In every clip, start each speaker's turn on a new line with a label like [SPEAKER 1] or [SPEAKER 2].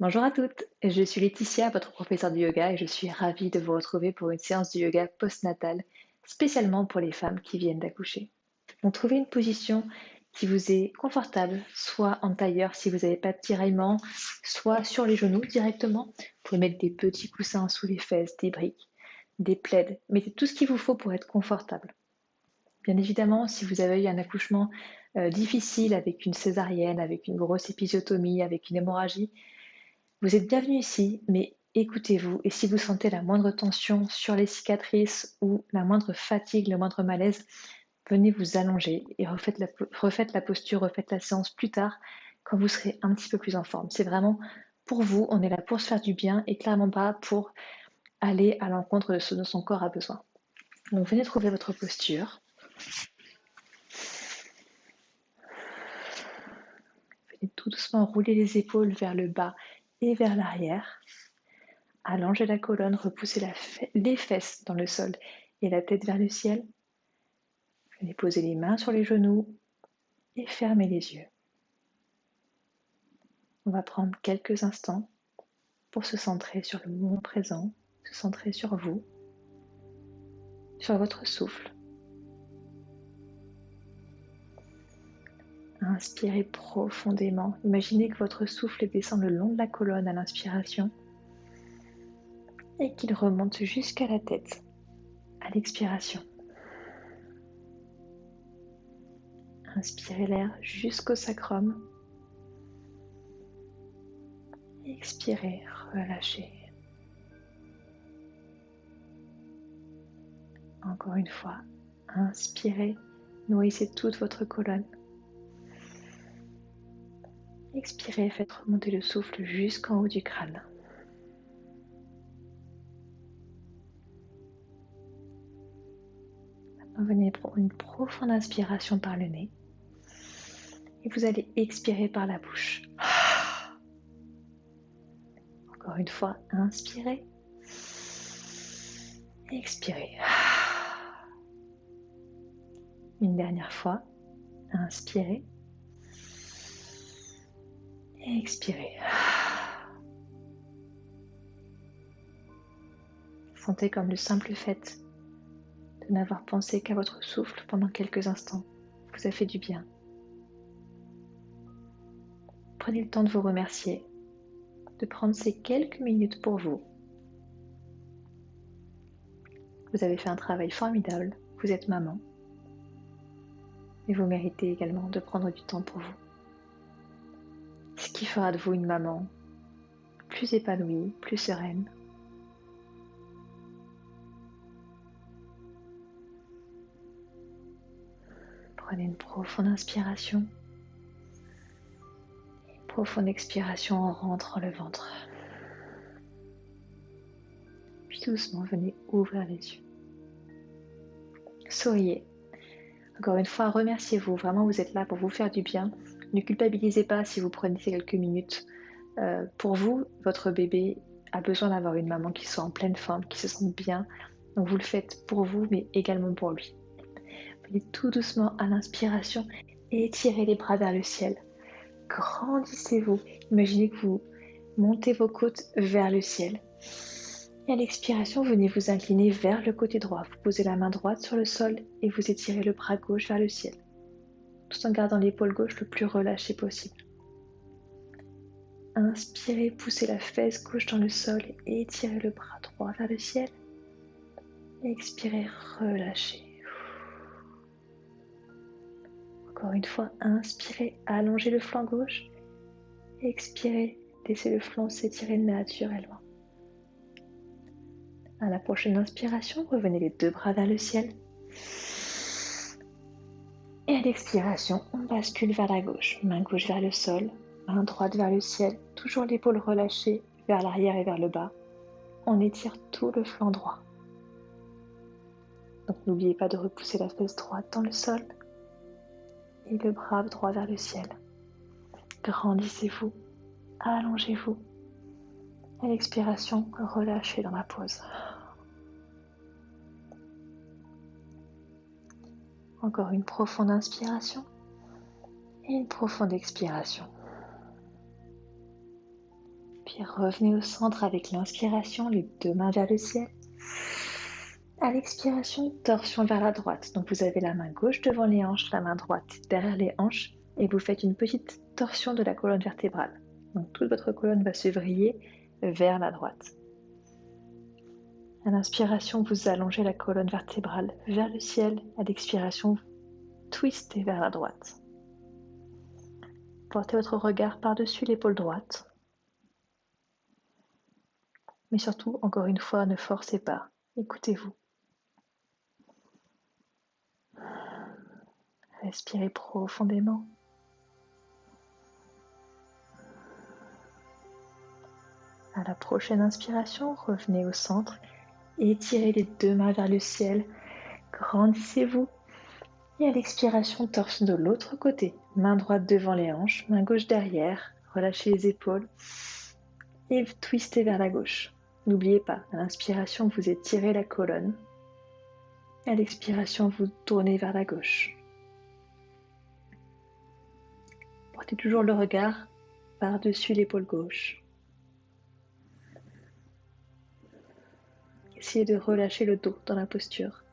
[SPEAKER 1] Bonjour à toutes, je suis Laetitia, votre professeure de yoga, et je suis ravie de vous retrouver pour une séance de yoga postnatale, spécialement pour les femmes qui viennent d'accoucher. Donc trouvez une position qui vous est confortable, soit en tailleur si vous n'avez pas de tiraillement, soit sur les genoux directement. Vous pouvez mettre des petits coussins sous les fesses, des briques, des plaids, mettez tout ce qu'il vous faut pour être confortable. Bien évidemment, si vous avez eu un accouchement difficile avec une césarienne, avec une grosse épisiotomie, avec une hémorragie, vous êtes bienvenue ici, mais écoutez-vous et si vous sentez la moindre tension sur les cicatrices ou la moindre fatigue, le moindre malaise, venez vous allonger et refaites la posture, refaites la séance plus tard quand vous serez un petit peu plus en forme. C'est vraiment pour vous, on est là pour se faire du bien et clairement pas pour aller à l'encontre de ce dont son corps a besoin. Donc venez trouver votre posture. Venez tout doucement rouler les épaules vers le bas et vers l'arrière. Allongez la colonne, repoussez les fesses dans le sol et la tête vers le ciel. Venez poser les mains sur les genoux et fermez les yeux. On va prendre quelques instants pour se centrer sur le moment présent, se centrer sur vous, sur votre souffle. Inspirez profondément. Imaginez que votre souffle descend le long de la colonne à l'inspiration et qu'il remonte jusqu'à la tête à l'expiration. Inspirez l'air jusqu'au sacrum. Expirez, relâchez. Encore une fois, inspirez, nourrissez toute votre colonne. Expirez, faites remonter le souffle jusqu'en haut du crâne. Maintenant, venez prendre une profonde inspiration par le nez. Et vous allez expirer par la bouche. Encore une fois, inspirez. Expirez. Une dernière fois, inspirez. Expirez. Sentez comme le simple fait de n'avoir pensé qu'à votre souffle pendant quelques instants vous a fait du bien. Prenez le temps de vous remercier, de prendre ces quelques minutes pour vous. Vous avez fait un travail formidable, vous êtes maman, et vous méritez également de prendre du temps pour vous. Ce qui fera de vous une maman plus épanouie, plus sereine. Prenez une profonde inspiration, une profonde expiration en rentrant le ventre. Puis doucement, venez ouvrir les yeux. Souriez. Encore une fois, remerciez-vous. Vraiment, vous êtes là pour vous faire du bien. Ne culpabilisez pas si vous prenez ces quelques minutes. Pour vous, votre bébé a besoin d'avoir une maman qui soit en pleine forme, qui se sente bien. Donc vous le faites pour vous, mais également pour lui. Venez tout doucement à l'inspiration et étirez les bras vers le ciel. Grandissez-vous. Imaginez que vous montez vos côtes vers le ciel. Et à l'expiration, venez vous incliner vers le côté droit. Vous posez la main droite sur le sol et vous étirez le bras gauche vers le ciel, tout en gardant l'épaule gauche le plus relâchée possible. Inspirez, poussez la fesse gauche dans le sol et étirez le bras droit vers le ciel. Expirez, relâchez. Encore une fois, inspirez, allongez le flanc gauche. Expirez, laissez le flanc s'étirer naturellement. À la prochaine inspiration, revenez les deux bras vers le ciel. Et à l'expiration, on bascule vers la gauche. Main gauche vers le sol, main droite vers le ciel. Toujours l'épaule relâchée vers l'arrière et vers le bas. On étire tout le flanc droit. Donc n'oubliez pas de repousser la fesse droite dans le sol et le bras droit vers le ciel. Grandissez-vous, allongez-vous. À l'expiration, relâchez dans la pause. Encore une profonde inspiration et une profonde expiration. Puis revenez au centre avec l'inspiration, les deux mains vers le ciel. À l'expiration, torsion vers la droite. Donc vous avez la main gauche devant les hanches, la main droite derrière les hanches et vous faites une petite torsion de la colonne vertébrale. Donc toute votre colonne va se vriller vers la droite. À l'inspiration, vous allongez la colonne vertébrale vers le ciel. À l'expiration, vous twistez vers la droite. Portez votre regard par-dessus l'épaule droite. Mais surtout, encore une fois, ne forcez pas. Écoutez-vous. Respirez profondément. À la prochaine inspiration, revenez au centre et étirez les deux mains vers le ciel. Grandissez-vous. Et à l'expiration, torsion de l'autre côté. Main droite devant les hanches, main gauche derrière. Relâchez les épaules et twistez vers la gauche. N'oubliez pas, à l'inspiration, vous étirez la colonne. À l'expiration, vous tournez vers la gauche. Portez toujours le regard par-dessus l'épaule gauche. Essayez de relâcher le dos dans la posture.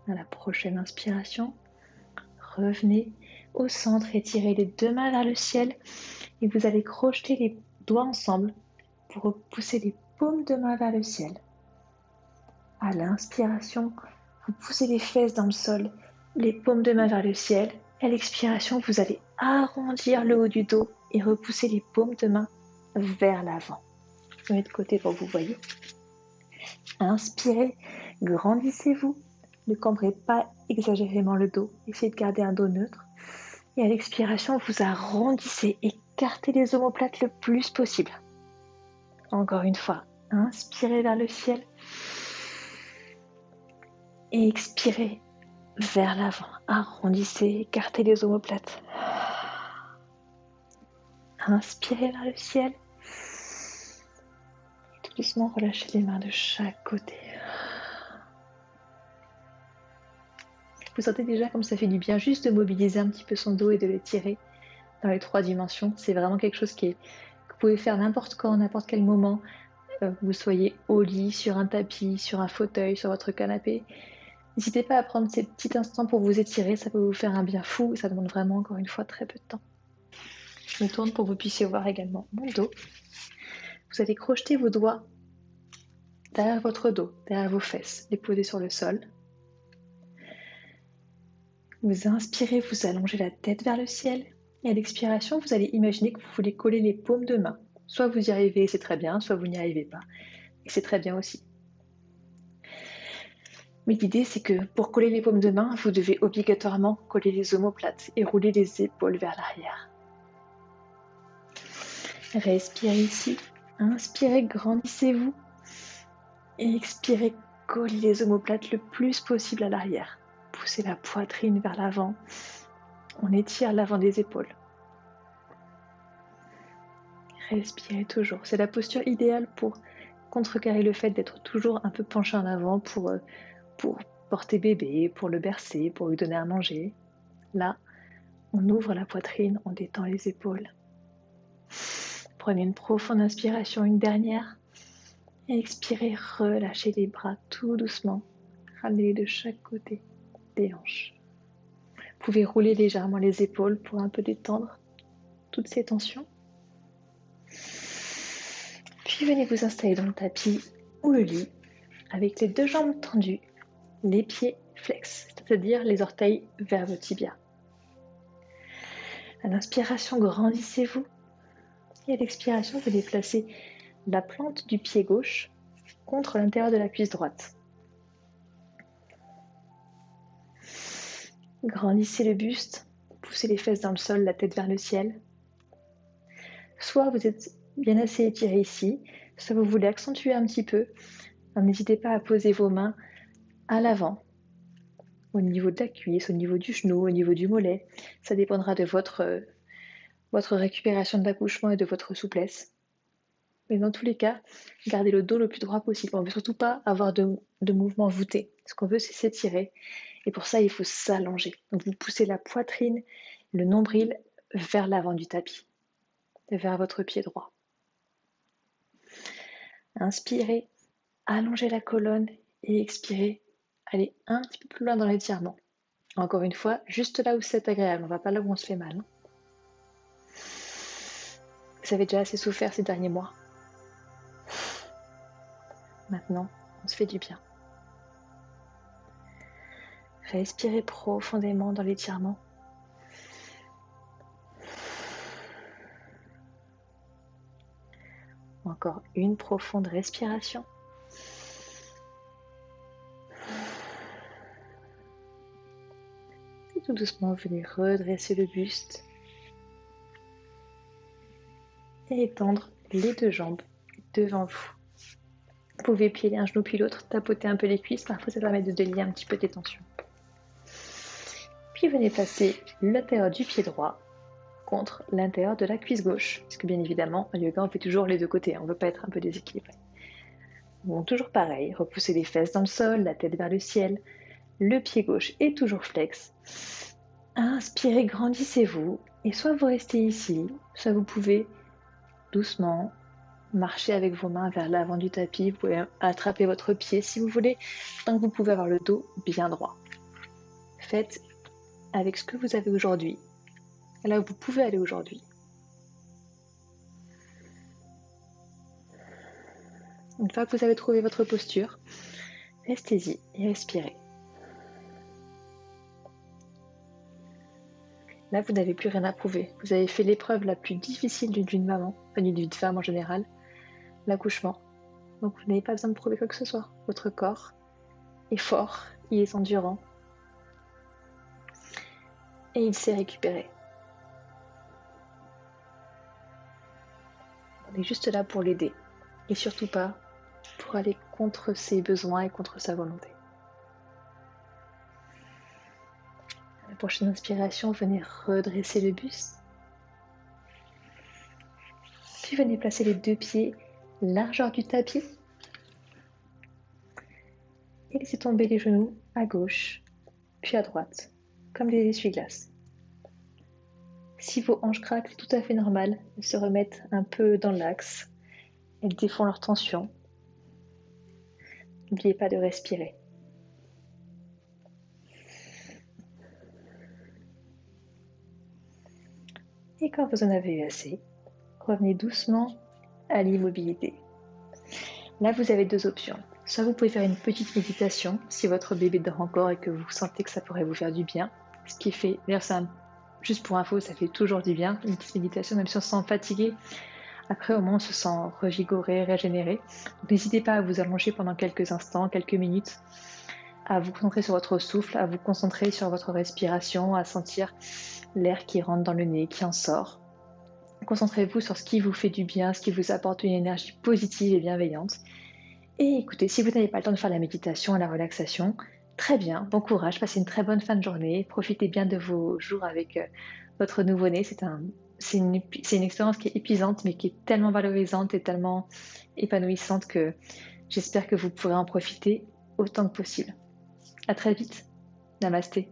[SPEAKER 1] À la prochaine inspiration, revenez au centre, étirez les deux mains vers le ciel et vous allez crocheter les doigts ensemble pour pousser les paumes de main vers le ciel. À l'inspiration, vous poussez les fesses dans le sol, les paumes de main vers le ciel. À l'expiration, vous allez arrondir le haut du dos et repousser les paumes de main vers l'avant. Je mets de côté pour que vous voyez. Inspirez, grandissez-vous. Ne cambrez pas exagérément le dos. Essayez de garder un dos neutre. Et à l'expiration, vous arrondissez, écartez les omoplates le plus possible. Encore une fois, inspirez vers le ciel. Et expirez vers l'avant. Arrondissez, écartez les omoplates. Inspirez vers le ciel. Et tout doucement, relâchez les mains de chaque côté. Vous sentez déjà comme ça fait du bien juste de mobiliser un petit peu son dos et de l'étirer dans les 3 dimensions. C'est vraiment quelque chose que vous pouvez faire n'importe quand, n'importe quel moment. Vous soyez au lit, sur un tapis, sur un fauteuil, sur votre canapé. N'hésitez pas à prendre ces petits instants pour vous étirer, ça peut vous faire un bien fou et ça demande vraiment encore une fois très peu de temps. Je me tourne pour que vous puissiez voir également mon dos. Vous allez crocheter vos doigts derrière votre dos, derrière vos fesses, les poser sur le sol. Vous inspirez, vous allongez la tête vers le ciel et à l'expiration, vous allez imaginer que vous voulez coller les paumes de main. Soit vous y arrivez, c'est très bien, soit vous n'y arrivez pas et c'est très bien aussi. Mais l'idée, c'est que pour coller les paumes de main, vous devez obligatoirement coller les omoplates et rouler les épaules vers l'arrière. Respirez ici. Inspirez, grandissez-vous. Et expirez, collez les omoplates le plus possible à l'arrière. Poussez la poitrine vers l'avant. On étire l'avant des épaules. Respirez toujours. C'est la posture idéale pour contrecarrer le fait d'être toujours un peu penché en avant pour porter bébé, pour le bercer, pour lui donner à manger. Là, on ouvre la poitrine, on détend les épaules. Prenez une profonde inspiration, une dernière. Et expirez, relâchez les bras tout doucement. Ramenez de chaque côté des hanches. Vous pouvez rouler légèrement les épaules pour un peu détendre toutes ces tensions. Puis venez vous installer dans le tapis ou le lit avec les 2 jambes tendues, les pieds flex, c'est-à-dire les orteils vers vos tibias. À l'inspiration, grandissez-vous. Et à l'expiration, vous déplacez la plante du pied gauche contre l'intérieur de la cuisse droite. Grandissez le buste, poussez les fesses dans le sol, la tête vers le ciel. Soit vous êtes bien assez étiré ici, soit vous voulez accentuer un petit peu. Alors, n'hésitez pas à poser vos mains à l'avant, au niveau de la cuisse, au niveau du genou, au niveau du mollet. Ça dépendra de votre récupération de l'accouchement et de votre souplesse. Mais dans tous les cas, gardez le dos le plus droit possible. On ne veut surtout pas avoir de mouvement voûté. Ce qu'on veut, c'est s'étirer Et pour ça, il faut s'allonger. Donc vous poussez la poitrine, le nombril vers l'avant du tapis, vers votre pied droit. Inspirez, allongez la colonne et expirez. Allez un petit peu plus loin dans l'étirement. Encore une fois, juste là où c'est agréable, on ne va pas là où on se fait mal. Vous avez déjà assez souffert ces derniers mois. Maintenant, on se fait du bien. Respirez profondément dans l'étirement. Encore une profonde respiration. Et tout doucement, venez redresser le buste. Et étendre les deux jambes devant vous. Vous pouvez plier un genou puis l'autre, tapoter un peu les cuisses. Parfois, ça permet de délier un petit peu des tensions. Puis venez passer l'intérieur du pied droit contre l'intérieur de la cuisse gauche. Parce que bien évidemment, en yoga, on fait toujours les deux côtés. On ne veut pas être un peu déséquilibré. Bon, toujours pareil, repoussez les fesses dans le sol, la tête vers le ciel. Le pied gauche est toujours flex. Inspirez, grandissez-vous. Et soit vous restez ici, soit vous pouvez doucement marcher avec vos mains vers l'avant du tapis. Vous pouvez attraper votre pied si vous voulez, tant que vous pouvez avoir le dos bien droit. Faites avec ce que vous avez aujourd'hui, là où vous pouvez aller aujourd'hui. Une fois que vous avez trouvé votre posture, restez-y et respirez. Là, vous n'avez plus rien à prouver. Vous avez fait l'épreuve la plus difficile d'une maman, d'une femme en général, l'accouchement. Donc, vous n'avez pas besoin de prouver quoi que ce soit. Votre corps est fort, il est endurant et il s'est récupéré. On est juste là pour l'aider et surtout pas pour aller contre ses besoins et contre sa volonté. À la prochaine inspiration, venez redresser le buste. Puis venez placer les deux pieds largeur du tapis. Et laissez tomber les genoux à gauche, puis à droite, comme des essuie-glaces. Si vos hanches craquent, c'est tout à fait normal. Elles se remettent un peu dans l'axe. Elles défont leur tension. N'oubliez pas de respirer. Et quand vous en avez eu assez, revenez doucement à l'immobilité. Là, vous avez deux options. Soit vous pouvez faire une petite méditation si votre bébé dort encore et que vous sentez que ça pourrait vous faire du bien. Ce qui fait, d'ailleurs, juste pour info, ça fait toujours du bien, une petite méditation, même si on se sent fatigué. Après, au moins, on se sent revigoré, régénéré. Donc, n'hésitez pas à vous allonger pendant quelques instants, quelques minutes, à vous concentrer sur votre souffle, à vous concentrer sur votre respiration, à sentir l'air qui rentre dans le nez, qui en sort. Concentrez-vous sur ce qui vous fait du bien, ce qui vous apporte une énergie positive et bienveillante. Et écoutez, si vous n'avez pas le temps de faire la méditation et la relaxation, très bien, bon courage, passez une très bonne fin de journée, profitez bien de vos jours avec votre nouveau-né. C'est une expérience qui est épuisante, mais qui est tellement valorisante et tellement épanouissante que j'espère que vous pourrez en profiter autant que possible. À très vite. Namasté.